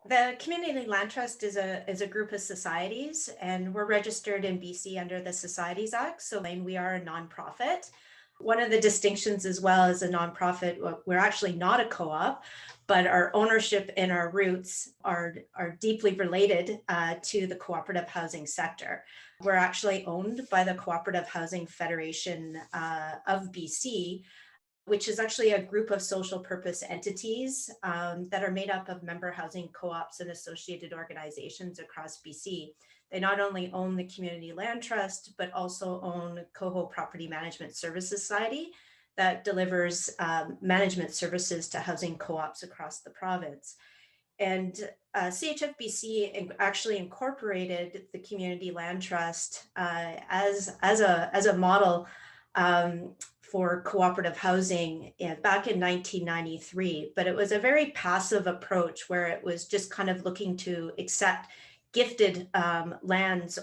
The Community Land Trust is a group of societies, and we're registered in BC under the Societies Act. So we are a nonprofit. One of the distinctions as well as a nonprofit, we're actually not a co-op, but our ownership and our roots are deeply related to the cooperative housing sector. We're actually owned by the Cooperative Housing Federation of BC, which is actually a group of social purpose entities that are made up of member housing co-ops and associated organizations across BC. They not only own the Community Land Trust, but also own Coho Property Management Services Society that delivers management services to housing co-ops across the province. And CHFBC actually incorporated the Community Land Trust as a model for cooperative housing back in 1993, but it was a very passive approach where it was just kind of looking to accept gifted lands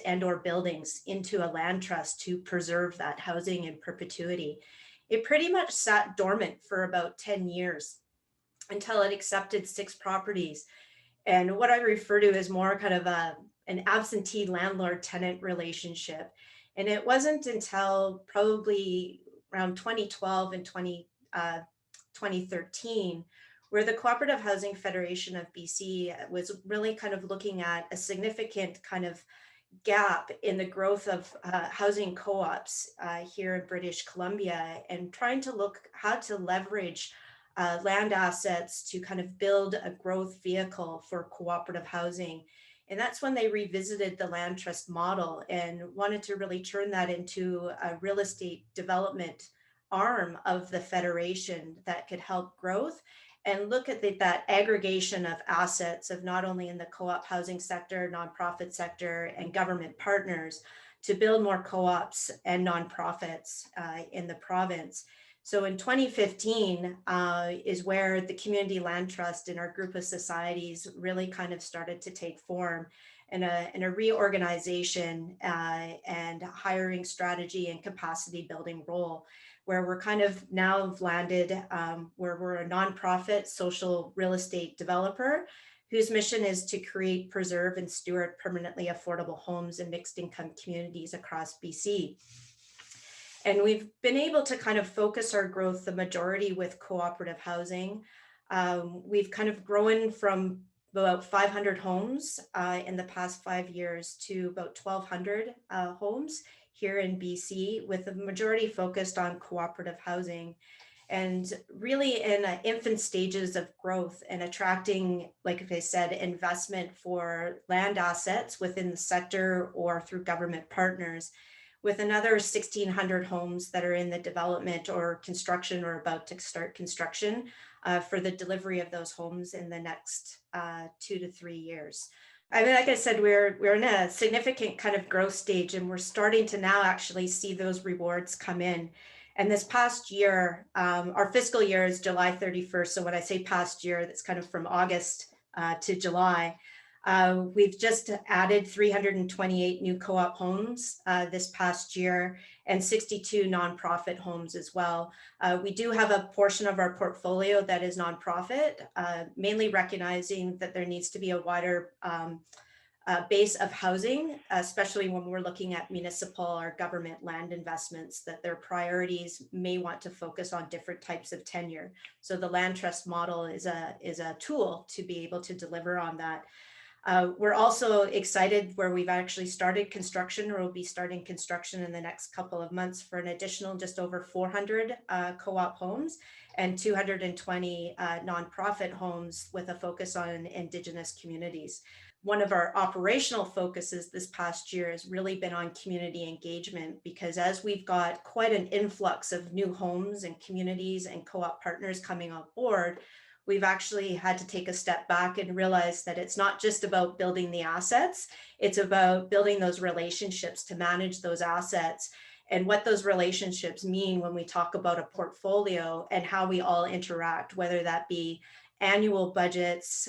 and or buildings into a land trust to preserve that housing in perpetuity. It pretty much sat dormant for about 10 years until it accepted 6 properties. And what I refer to as more kind of an absentee landlord-tenant relationship. And it wasn't until probably around 2012 and 2013 where the Cooperative Housing Federation of BC was really kind of looking at a significant kind of gap in the growth of housing co-ops here in British Columbia, and trying to look how to leverage land assets to kind of build a growth vehicle for cooperative housing. And that's when they revisited the land trust model and wanted to really turn that into a real estate development arm of the federation that could help growth and look at that aggregation of assets of not only in the co-op housing sector, nonprofit sector, and government partners to build more co-ops and nonprofits in the province. So in 2015 is where the Community Land Trust and our group of societies really kind of started to take form in a reorganization and hiring strategy and capacity building role, where we're kind of now landed where we're a nonprofit social real estate developer whose mission is to create, preserve, and steward permanently affordable homes and mixed income communities across BC. And we've been able to kind of focus our growth, the majority with cooperative housing. We've kind of grown from about 500 homes in the past 5 years to about 1,200 homes here in BC, with the majority focused on cooperative housing, and really in infant stages of growth and attracting, like I said, investment for land assets within the sector or through government partners, with another 1,600 homes that are in the development or construction or about to start construction for the delivery of those homes in the next 2 to 3 years. I mean, like I said, we're in a significant kind of growth stage, and we're starting to now actually see those rewards come in. And this past year, our fiscal year is July 31st. So when I say past year, that's kind of from August to July. We've just added 328 new co-op homes this past year and 62 nonprofit homes as well. We do have a portion of our portfolio that is nonprofit, mainly recognizing that there needs to be a wider base of housing, especially when we're looking at municipal or government land investments, that their priorities may want to focus on different types of tenure. So the land trust model is a tool to be able to deliver on that. We're also excited where we've actually started construction, or will be starting construction in the next couple of months for an additional just over 400 co-op homes and 220 nonprofit homes with a focus on Indigenous communities. One of our operational focuses this past year has really been on community engagement, because as we've got quite an influx of new homes and communities and co-op partners coming on board, we've actually had to take a step back and realize that it's not just about building the assets, it's about building those relationships to manage those assets, and what those relationships mean when we talk about a portfolio and how we all interact, whether that be annual budgets,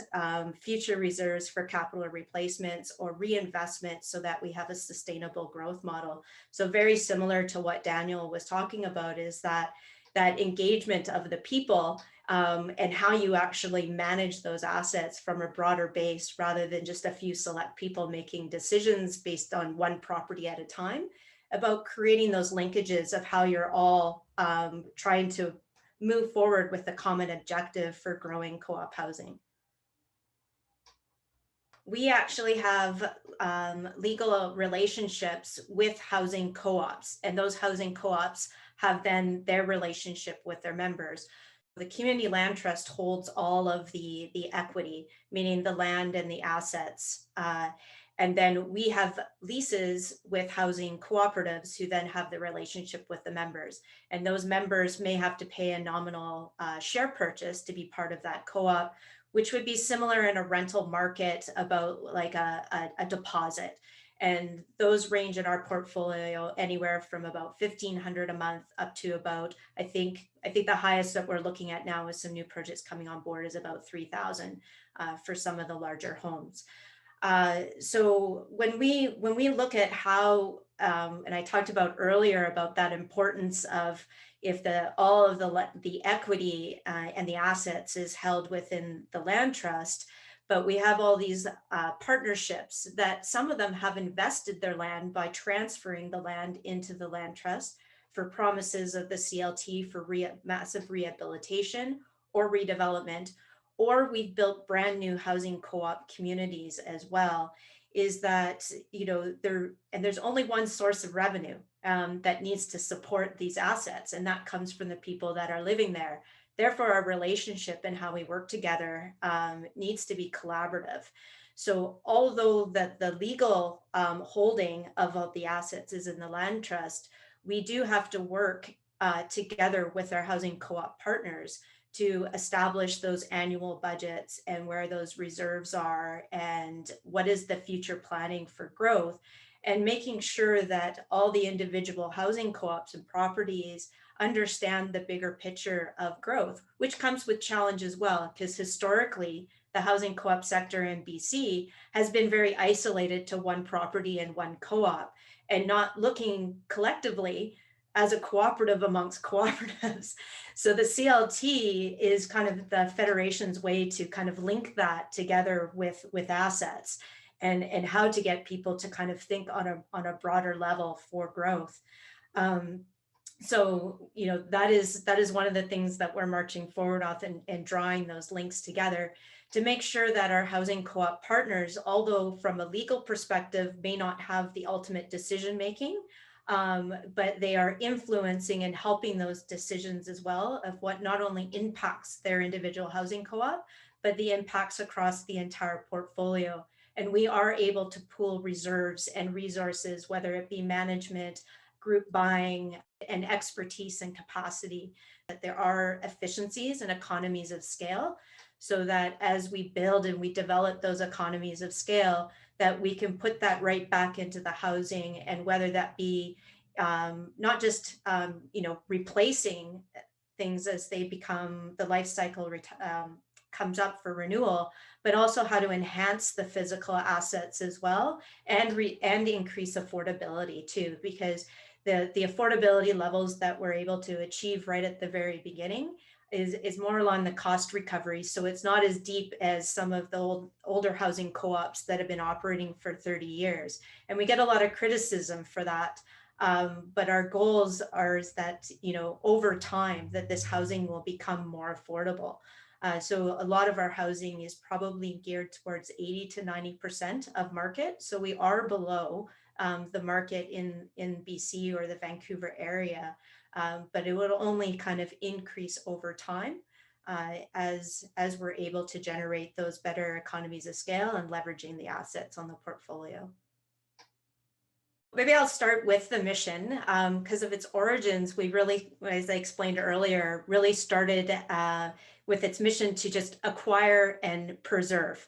future reserves for capital replacements or reinvestment, so that we have a sustainable growth model. So very similar to what Daniel was talking about, is that engagement of the people and how you actually manage those assets from a broader base rather than just a few select people making decisions based on one property at a time, about creating those linkages of how you're all trying to move forward with the common objective for growing co-op housing. We actually have legal relationships with housing co-ops, and those housing co-ops have then their relationship with their members. The community land trust holds all of the equity, meaning the land and the assets. And then we have leases with housing cooperatives who then have the relationship with the members. And those members may have to pay a nominal share purchase to be part of that co-op, which would be similar in a rental market, about like a deposit. And those range in our portfolio anywhere from about 1,500 a month up to about, I think the highest that we're looking at now with some new projects coming on board is about 3,000 for some of the larger homes. So when we look at how, and I talked about earlier about that importance of, if all of the equity and the assets is held within the land trust, but we have all these partnerships that some of them have invested their land by transferring the land into the land trust for promises of the CLT for massive rehabilitation or redevelopment, or we've built brand new housing co-op communities as well, is that, there's only one source of revenue that needs to support these assets, and that comes from the people that are living there. Therefore, our relationship and how we work together needs to be collaborative. So although the legal holding of all the assets is in the land trust, we do have to work together with our housing co-op partners to establish those annual budgets and where those reserves are and what is the future planning for growth, and making sure that all the individual housing co-ops and properties understand the bigger picture of growth, which comes with challenge as well, because historically the housing co-op sector in BC has been very isolated to one property and one co-op, and not looking collectively as a cooperative amongst cooperatives. So the CLT is kind of the federation's way to kind of link that together with assets, and how to get people to kind of think on a broader level for growth. So that is one of the things that we're marching forward off, and drawing those links together to make sure that our housing co-op partners, although from a legal perspective may not have the ultimate decision making, but they are influencing and helping those decisions as well, of what not only impacts their individual housing co-op, but the impacts across the entire portfolio. And we are able to pool reserves and resources, whether it be management, group buying, and expertise and capacity, that there are efficiencies and economies of scale, so that as we build and we develop those economies of scale, that we can put that right back into the housing, and whether that be not just replacing things as they become, the life cycle comes up for renewal, but also how to enhance the physical assets as well, and increase affordability too, because the affordability levels that we're able to achieve right at the very beginning is more along the cost recovery. So it's not as deep as some of the older housing co-ops that have been operating for 30 years. And we get a lot of criticism for that. But our goals are that, over time, that this housing will become more affordable. So a lot of our housing is probably geared towards 80 to 90% of market. So we are below the market in BC or the Vancouver area, but it will only kind of increase over time as we're able to generate those better economies of scale and leveraging the assets on the portfolio. Maybe I'll start with the mission, because of its origins. We really, as I explained earlier, really started with its mission to just acquire and preserve.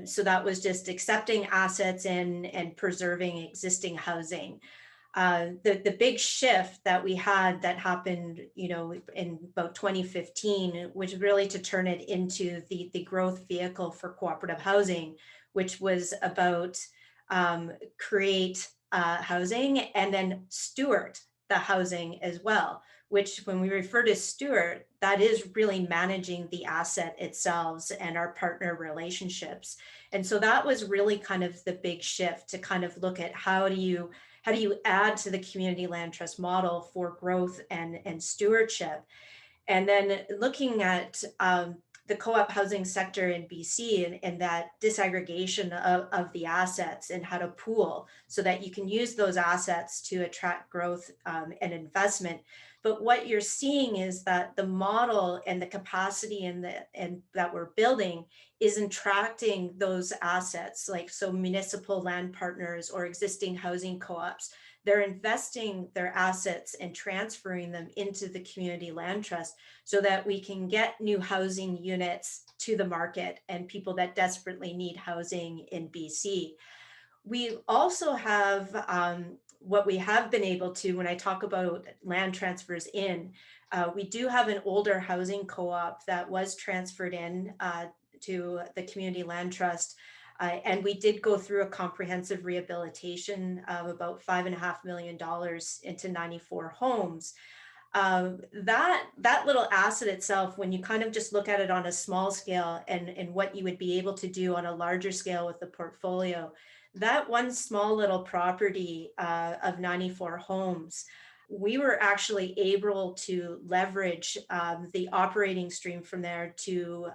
So that was just accepting assets and preserving existing housing. The big shift that we had that happened, in about 2015, was really to turn it into the growth vehicle for cooperative housing, which was about create housing and then steward the housing as well, which when we refer to steward, that is really managing the asset itself and our partner relationships. And so that was really kind of the big shift to kind of look at how do you add to the community land trust model for growth and stewardship. And then looking at the co-op housing sector in BC and that disaggregation of the assets and how to pool so that you can use those assets to attract growth and investment. But what you're seeing is that the model and the capacity and that we're building is attracting those assets, like so municipal land partners or existing housing co-ops. They're investing their assets and transferring them into the community land trust so that we can get new housing units to the market and people that desperately need housing in BC. We also have what we have been able to, when I talk about land transfers in, we do have an older housing co-op that was transferred in to the community land trust. And we did go through a comprehensive rehabilitation of about $5.5 million into 94 homes. That little asset itself, when you kind of just look at it on a small scale and what you would be able to do on a larger scale with the portfolio, that one small little property of 94 homes, we were actually able to leverage the operating stream from there to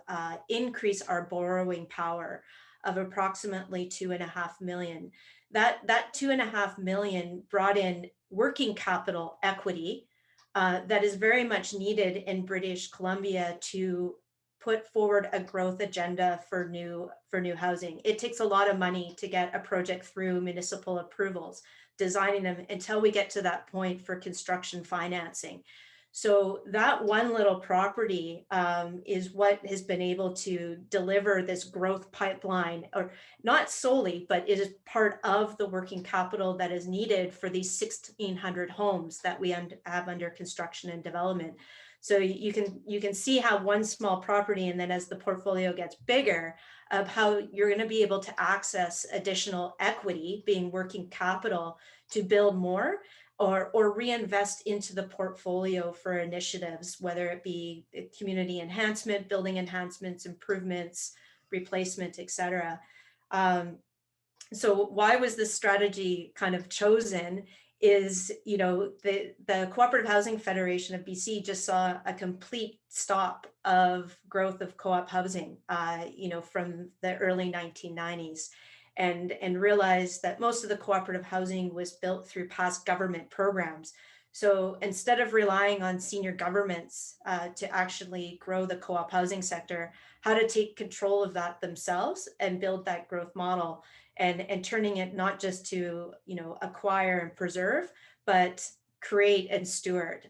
increase our borrowing power of approximately 2.5 million. That 2.5 million brought in working capital equity that is very much needed in British Columbia to put forward a growth agenda for new housing. It takes a lot of money to get a project through municipal approvals, designing them until we get to that point for construction financing. So that one little property is what has been able to deliver this growth pipeline, or not solely, but it is part of the working capital that is needed for these 1,600 homes that we have under construction and development. So you can see how one small property, and then as the portfolio gets bigger, of how you're going to be able to access additional equity, being working capital, to build more or reinvest into the portfolio for initiatives, whether it be community enhancement, building enhancements, improvements, replacement, etc. So why was this strategy kind of chosen is, the Cooperative Housing Federation of BC just saw a complete stop of growth of co-op housing, from the early 1990s. And realized that most of the cooperative housing was built through past government programs. So instead of relying on senior governments to actually grow the co-op housing sector, how to take control of that themselves and build that growth model, and turning it not just to acquire and preserve, but create and steward.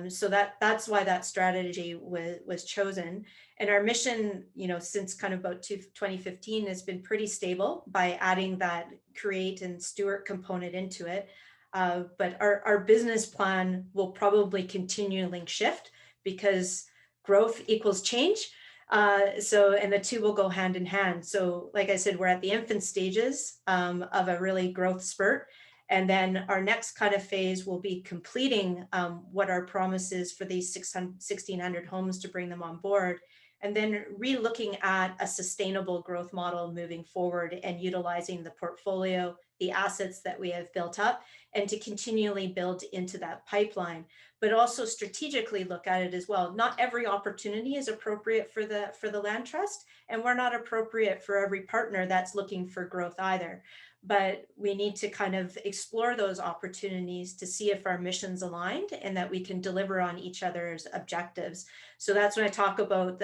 So that's why that strategy was chosen. And our mission, since kind of about 2015 has been pretty stable by adding that create and steward component into it. But our business plan will probably continually shift because growth equals change. And the two will go hand in hand. So like I said, we're at the infant stages of a really growth spurt. And then our next kind of phase will be completing what our promise is for these 1,600 homes to bring them on board. And then re-looking at a sustainable growth model moving forward and utilizing the portfolio, the assets that we have built up, and to continually build into that pipeline, but also strategically look at it as well. Not every opportunity is appropriate for the land trust, and we're not appropriate for every partner that's looking for growth either. But we need to kind of explore those opportunities to see if our mission's aligned and that we can deliver on each other's objectives. So that's when I talk about,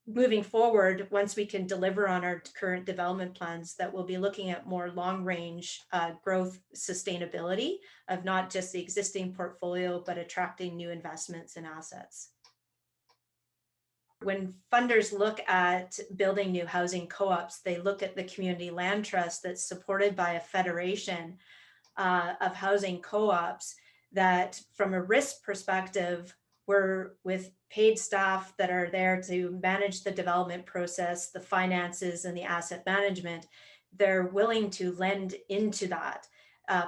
moving forward, once we can deliver on our current development plans, that we'll be looking at more long range growth sustainability of not just the existing portfolio, but attracting new investments and assets. When funders look at building new housing co-ops, they look at the community land trust that's supported by a federation of housing co-ops that, from a risk perspective, we're with paid staff that are there to manage the development process, the finances, and the asset management. They're willing to lend into that.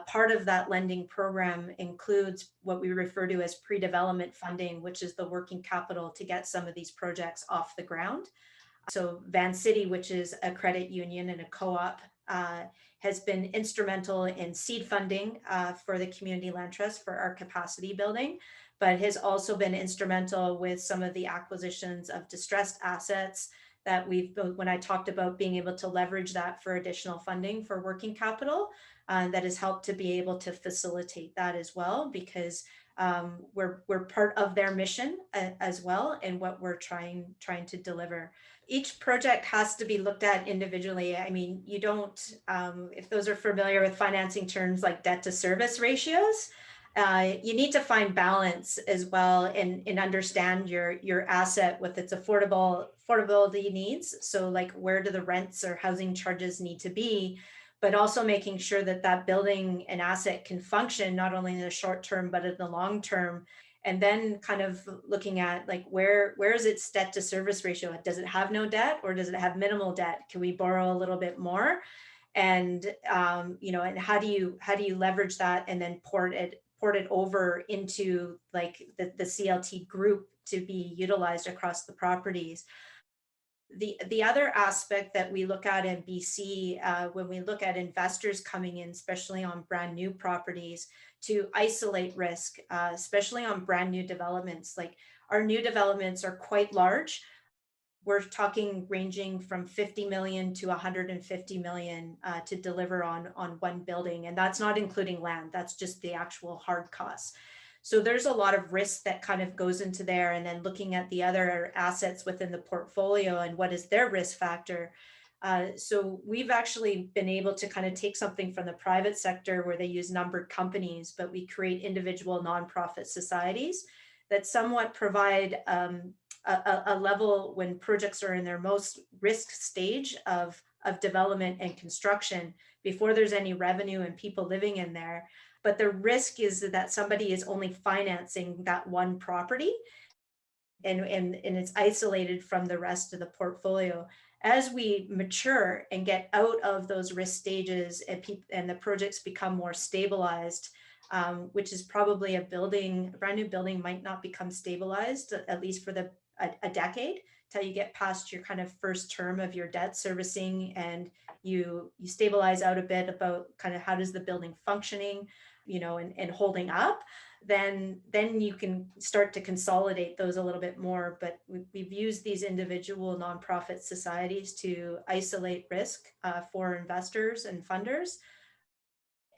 part of that lending program includes what we refer to as pre-development funding, which is the working capital to get some of these projects off the ground. So Van City, which is a credit union and a co-op, has been instrumental in seed funding for the Community Land Trust for our capacity building, but has also been instrumental with some of the acquisitions of distressed assets that we've, when I talked about being able to leverage that for additional funding for working capital, that has helped to be able to facilitate that as well, because we're part of their mission as well, and what we're trying to deliver. Each project has to be looked at individually. I mean, you don't, if those are familiar with financing terms like debt to service ratios, you need to find balance as well, and understand your asset with its affordability needs. So like, where do the rents or housing charges need to be, but also making sure that that building and asset can function not only in the short term, but in the long term. And then kind of looking at like, where is its debt to service ratio? Does it have no debt, or does it have minimal debt? Can we borrow a little bit more? And you know, and how do you leverage that and then port it over into like the CLT group to be utilized across the properties? The other aspect that we look at in BC, when we look at investors coming in, especially on brand new properties, to isolate risk, especially on brand new developments. Like, our new developments are quite large. We're talking ranging from 50 million to 150 million to deliver on one building. And that's not including land, that's just the actual hard costs. So there's a lot of risk that kind of goes into there, and then looking at the other assets within the portfolio and what is their risk factor. So we've actually been able to kind of take something from the private sector where they use numbered companies, but we create individual nonprofit societies that somewhat provide a level when projects are in their most risk stage of development and construction, before there's any revenue and people living in there. But the risk is that somebody is only financing that one property, and it's isolated from the rest of the portfolio. As we mature and get out of those risk stages, and the projects become more stabilized, which is probably a brand new building might not become stabilized, at least for a decade, till you get past your kind of first term of your debt servicing, and you stabilize out a bit about kind of how does the building functioning, you know, and holding up. Then you can start to consolidate those a little bit more. But we've used these individual nonprofit societies to isolate risk for investors and funders,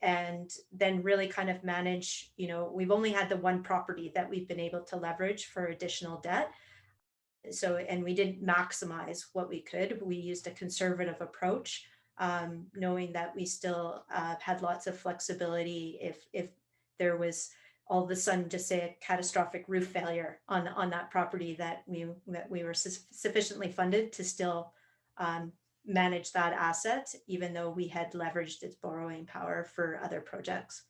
and then really kind of manage, you know, we've only had the one property that we've been able to leverage for additional debt. So, and we didn't maximize what we could. We used a conservative approach, knowing that we still had lots of flexibility if there was all of a sudden, just say, a catastrophic roof failure on that property, that we were sufficiently funded to still manage that asset, even though we had leveraged its borrowing power for other projects.